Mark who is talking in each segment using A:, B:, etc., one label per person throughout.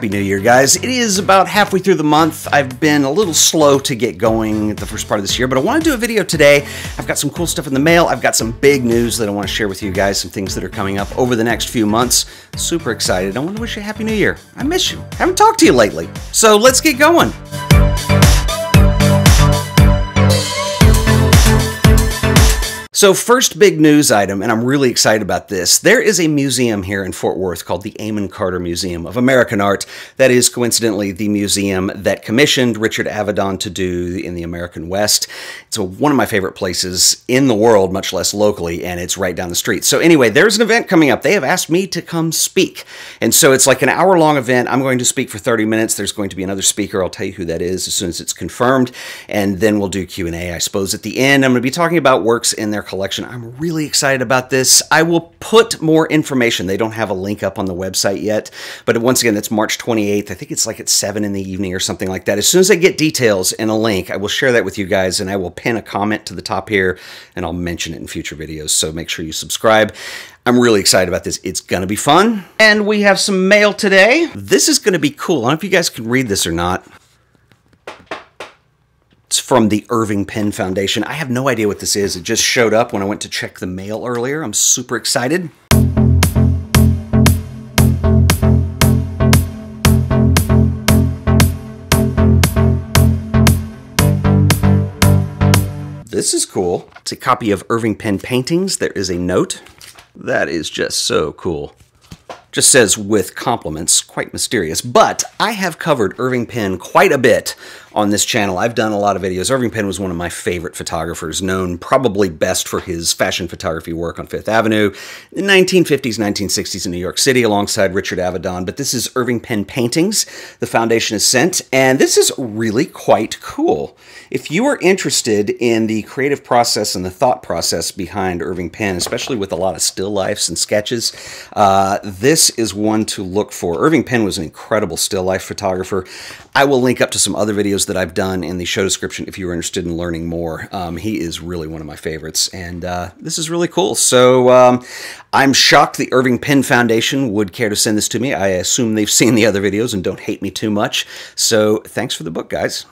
A: Happy New Year, guys. It is about halfway through the month. I've been a little slow to get going the first part of this year, but I want to do a video today. I've got some cool stuff in the mail. I've got some big news that I want to share with you guys, some things that are coming up over the next few months. Super excited. I want to wish you a Happy New Year. I miss you. Haven't talked to you lately. So let's get going. So first big news item, and I'm really excited about this. There is a museum here in Fort Worth called the Amon Carter Museum of American Art. That is coincidentally the museum that commissioned Richard Avedon to do in the American West. It's one of my favorite places in the world, much less locally, and it's right down the street. So anyway, there's an event coming up. They have asked me to come speak. And so it's like an hour-long event. I'm going to speak for 30 minutes. There's going to be another speaker. I'll tell you who that is as soon as it's confirmed. And then we'll do Q&A, I suppose, at the end. I'm going to be talking about works in their collection. I'm really excited about this. I will put more information. They don't have a link up on the website yet, but once again, that's March 28th. I think it's like at 7 in the evening or something like that. As soon as I get details and a link, I will share that with you guys, and I will pin a comment to the top here, and I'll mention it in future videos, so make sure you subscribe. I'm really excited about this. It's going to be fun. And we have some mail today. This is going to be cool. I don't know if you guys can read this or not. It's from the Irving Penn Foundation. I have no idea what this is. It just showed up when I went to check the mail earlier. I'm super excited. This is cool. It's a copy of Irving Penn paintings. There is a note. That is just so cool. Just says, with compliments, quite mysterious. But I have covered Irving Penn quite a bit on this channel. I've done a lot of videos. Irving Penn was one of my favorite photographers, known probably best for his fashion photography work on Fifth Avenue in the 1950s, 1960s in New York City alongside Richard Avedon. But this is Irving Penn paintings the foundation has sent, and this is really quite cool. If you are interested in the creative process and the thought process behind Irving Penn, especially with a lot of still lifes and sketches, this is one to look for. Irving Penn was an incredible still life photographer. I will link up to some other videos that I've done in the show description if you're interested in learning more. He is really one of my favorites, and this is really cool. So I'm shocked the Irving Penn Foundation would care to send this to me. I assume they've seen the other videos and don't hate me too much. So thanks for the book, guys.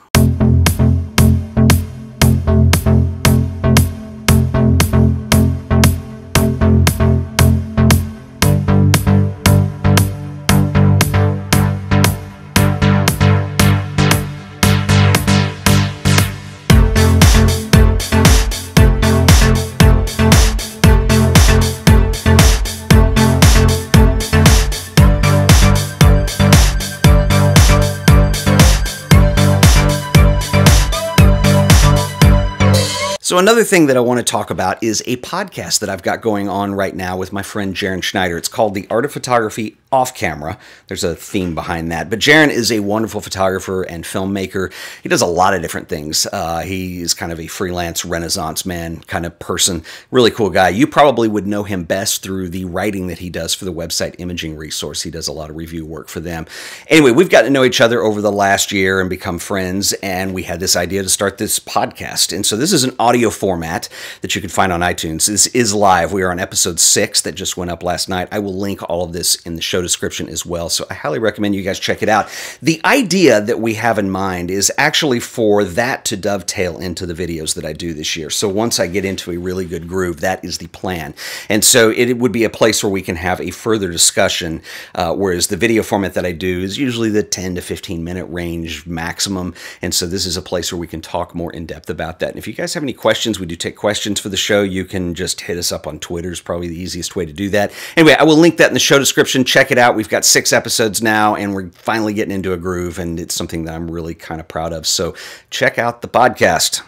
A: So another thing that I want to talk about is a podcast that I've got going on right now with my friend Jaron Schneider. It's called The Art of Photography Off Camera. There's a theme behind that. But Jaron is a wonderful photographer and filmmaker. He does a lot of different things. He is kind of a freelance Renaissance man kind of person. Really cool guy. You probably would know him best through the writing that he does for the website Imaging Resource. He does a lot of review work for them. Anyway, we've gotten to know each other over the last year and become friends, and we had this idea to start this podcast. And so this is an audio format that you can find on iTunes. This is live. We are on episode 6 that just went up last night. I will link all of this in the show description as well, so I highly recommend you guys check it out. The idea that we have in mind is actually for that to dovetail into the videos that I do this year. So once I get into a really good groove, that is the plan. And so it would be a place where we can have a further discussion, whereas the video format that I do is usually the 10 to 15 minute range maximum. And so this is a place where we can talk more in depth about that. And if you guys have any questions, we do take questions for the show. You can just hit us up on Twitter is probably the easiest way to do that. Anyway, I will link that in the show description. Check it out. We've got 6 episodes now, and we're finally getting into a groove, and it's something that I'm really kind of proud of. So check out the podcast.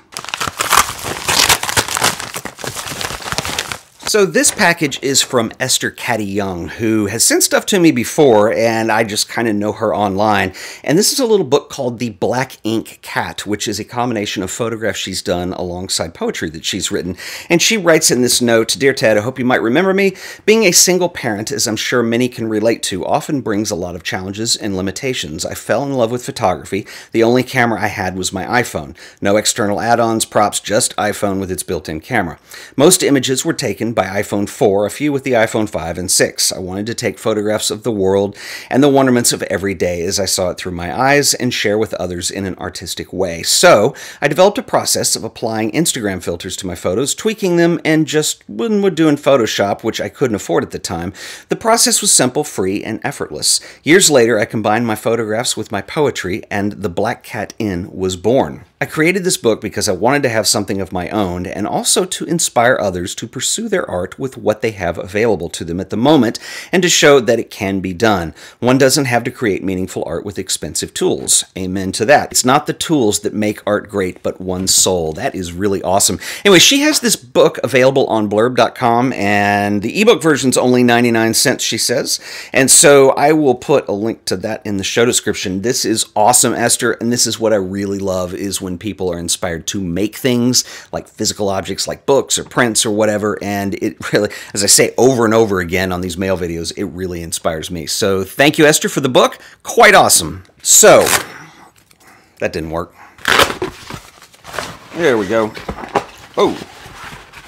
A: So this package is from Esther Caddy Young, who has sent stuff to me before, and I just kind of know her online. And this is a little book called The Black Ink Cat, which is a combination of photographs she's done alongside poetry that she's written. And she writes in this note, "Dear Ted, I hope you might remember me. Being a single parent, as I'm sure many can relate to, often brings a lot of challenges and limitations. I fell in love with photography. The only camera I had was my iPhone. No external add-ons, props, just iPhone with its built-in camera. Most images were taken by iPhone 4, a few with the iPhone 5 and 6. I wanted to take photographs of the world and the wonderments of every day as I saw it through my eyes and share with others in an artistic way. So I developed a process of applying Instagram filters to my photos, tweaking them, and just when we're doing Photoshop, which I couldn't afford at the time, the process was simple, free, and effortless. Years later, I combined my photographs with my poetry, and The Black Cat Inn was born. I created this book because I wanted to have something of my own and also to inspire others to pursue their art with what they have available to them at the moment and to show that it can be done. One doesn't have to create meaningful art with expensive tools. Amen to that. It's not the tools that make art great, but one's soul. That is really awesome. Anyway, she has this book available on blurb.com, and the ebook version's only 99 cents, she says. And so I will put a link to that in the show description. This is awesome, Esther, and this is what I really love, is when people are inspired to make things like physical objects like books or prints or whatever, and it really, as I say over and over again on these mail videos, it really inspires me. So thank you, Esther, for the book. Quite awesome. So, that didn't work. There we go. Oh,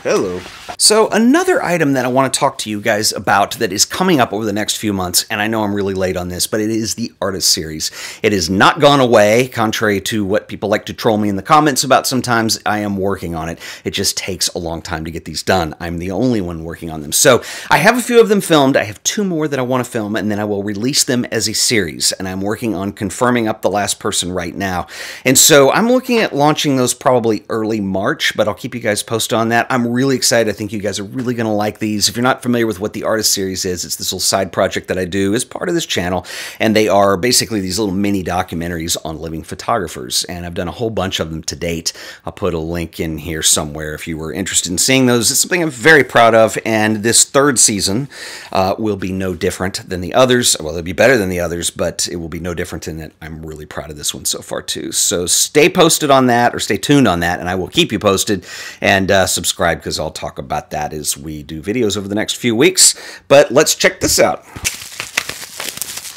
A: hello. So another item that I want to talk to you guys about that is coming up over the next few months, and I know I'm really late on this, but it is the Artist Series. It has not gone away, contrary to what people like to troll me in the comments about sometimes. I am working on it. It just takes a long time to get these done. I'm the only one working on them. So I have a few of them filmed. I have 2 more that I want to film, and then I will release them as a series, and I'm working on confirming up the last person right now. And so I'm looking at launching those probably early March, but I'll keep you guys posted on that. I'm really excited. I think you guys are really going to like these. If you're not familiar with what the Artist Series is, it's this little side project that I do as part of this channel, and they are basically these little mini documentaries on living photographers, and I've done a whole bunch of them to date. I'll put a link in here somewhere if you were interested in seeing those. It's something I'm very proud of, and this 3rd season will be no different than the others. Well, it'll be better than the others, but it will be no different in that I'm really proud of this one so far too. So stay posted on that, or stay tuned on that, and I will keep you posted, and subscribe, because I'll talk about that as we do videos over the next few weeks. But let's check this out.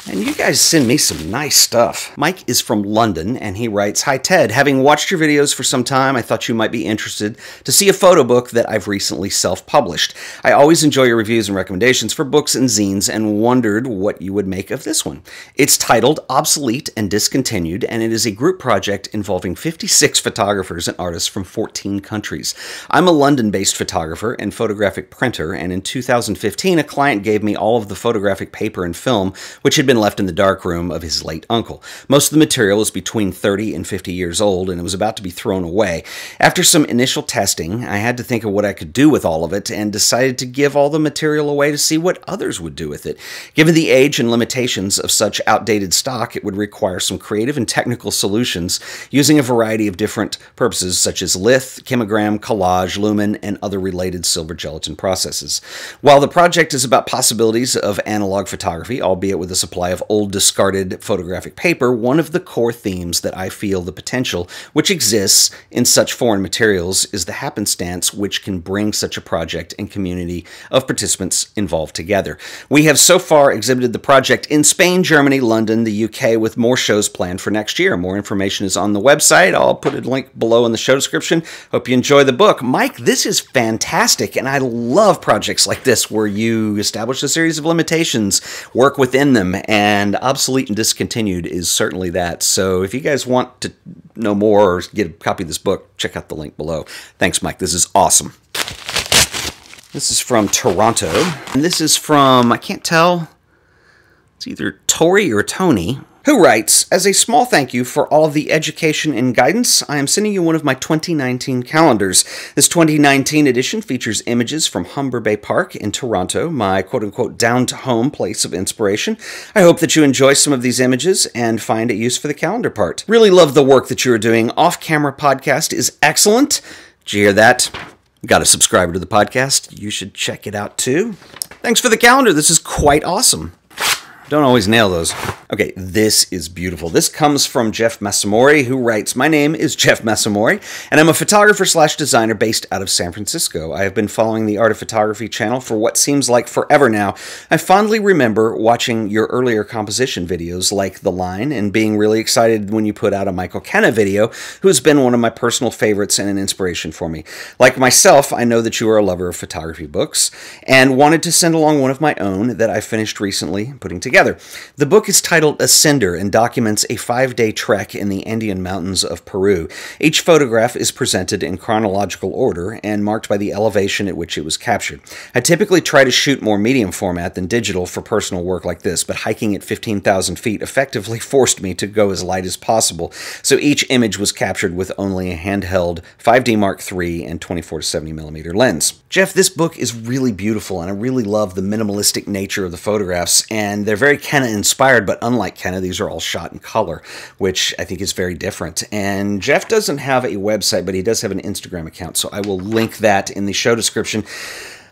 A: And you guys send me some nice stuff. Mike is from London, and he writes, "Hi Ted, having watched your videos for some time, I thought you might be interested to see a photo book that I've recently self-published. I always enjoy your reviews and recommendations for books and zines and wondered what you would make of this one. It's titled Obsolete and Discontinued, and it is a group project involving 56 photographers and artists from 14 countries. I'm a London-based photographer and photographic printer, and in 2015, a client gave me all of the photographic paper and film, which had been left in the darkroom of his late uncle. Most of the material is between 30 and 50 years old, and it was about to be thrown away. After some initial testing, I had to think of what I could do with all of it, and decided to give all the material away to see what others would do with it. Given the age and limitations of such outdated stock, it would require some creative and technical solutions using a variety of different purposes, such as lith, chemogram, collage, lumen, and other related silver gelatin processes. While the project is about possibilities of analog photography, albeit with a supply of old discarded photographic paper, one of the core themes that I feel the potential which exists in such foreign materials is the happenstance which can bring such a project and community of participants involved together. We have so far exhibited the project in Spain, Germany, London, the UK, with more shows planned for next year. More information is on the website. I'll put a link below in the show description. Hope you enjoy the book." Mike, this is fantastic, and I love projects like this where you establish a series of limitations, work within them, and Obsolete and Discontinued is certainly that. So if you guys want to know more or get a copy of this book, check out the link below. Thanks, Mike. This is awesome. This is from Toronto, and this is from, I can't tell, it's either Tori or Tony, who writes, "As a small thank you for all of the education and guidance, I am sending you one of my 2019 calendars. This 2019 edition features images from Humber Bay Park in Toronto, my quote-unquote down-to-home place of inspiration. I hope that you enjoy some of these images and find a use for the calendar part. Really love the work that you are doing. Off-Camera podcast is excellent." Did you hear that? Got a subscriber to the podcast. You should check it out too. Thanks for the calendar. This is quite awesome. Don't always nail those. Okay, this is beautiful. This comes from Jeff Masamori, who writes, "My name is Jeff Masamori, and I'm a photographer/designer based out of San Francisco. I have been following the Art of Photography channel for what seems like forever now. I fondly remember watching your earlier composition videos like The Line and being really excited when you put out a Michael Kenna video, who has been one of my personal favorites and an inspiration for me. Like myself, I know that you are a lover of photography books and wanted to send along one of my own that I finished recently putting together. The book is titled Ascender and documents a 5-day trek in the Andean mountains of Peru. Each photograph is presented in chronological order and marked by the elevation at which it was captured. I typically try to shoot more medium format than digital for personal work like this, but hiking at 15,000 feet effectively forced me to go as light as possible, so each image was captured with only a handheld 5D Mark III and 24-70mm lens." Jeff, this book is really beautiful, and I really love the minimalistic nature of the photographs, and they're very Kenna-inspired, but unlike Kenna, these are all shot in color, which I think is very different. And Jeff doesn't have a website, but he does have an Instagram account, so I will link that in the show description.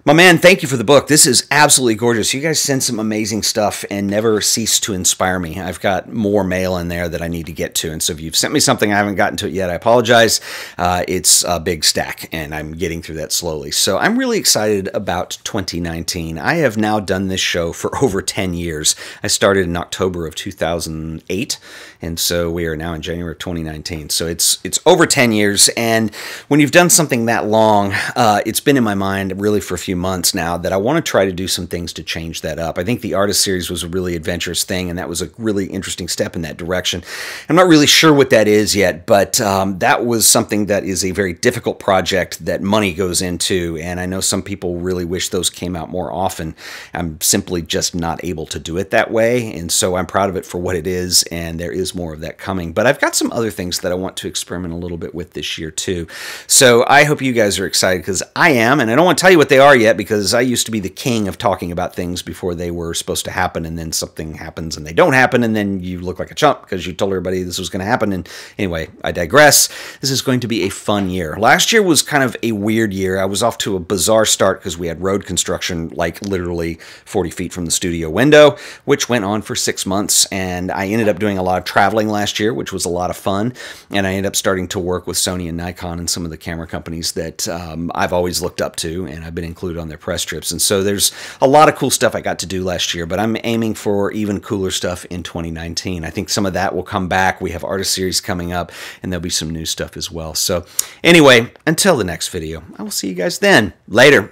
A: My man, thank you for the book. This is absolutely gorgeous. You guys send some amazing stuff and never cease to inspire me. I've got more mail in there that I need to get to, and so if you've sent me something I haven't gotten to it yet, I apologize. It's a big stack, and I'm getting through that slowly. So I'm really excited about 2019. I have now done this show for over 10 years. I started in October of 2008, and so we are now in January of 2019. So it's over 10 years, and when you've done something that long, it's been in my mind really for a few months now that I want to try to do some things to change that up. I think the Artist Series was a really adventurous thing, and that was a really interesting step in that direction. I'm not really sure what that is yet, but that was something that is a very difficult project that money goes into, and I know some people really wish those came out more often. I'm simply just not able to do it that way, and so I'm proud of it for what it is, and there is more of that coming. But I've got some other things that I want to experiment a little bit with this year too. So I hope you guys are excited, because I am, and I don't want to tell you what they are yet, because I used to be the king of talking about things before they were supposed to happen, and then something happens and they don't happen, and then you look like a chump because you told everybody this was going to happen. And anyway, I digress. This is going to be a fun year. Last year was kind of a weird year. I was off to a bizarre start because we had road construction like literally 40 feet from the studio window, which went on for 6 months, and I ended up doing a lot of traveling last year, which was a lot of fun, and I ended up starting to work with Sony and Nikon and some of the camera companies that I've always looked up to, and I've been included on their press trips. And so there's a lot of cool stuff I got to do last year, but I'm aiming for even cooler stuff in 2019. I think some of that will come back. We have Artist Series coming up, and there'll be some new stuff as well. So anyway, until the next video, I will see you guys then. Later.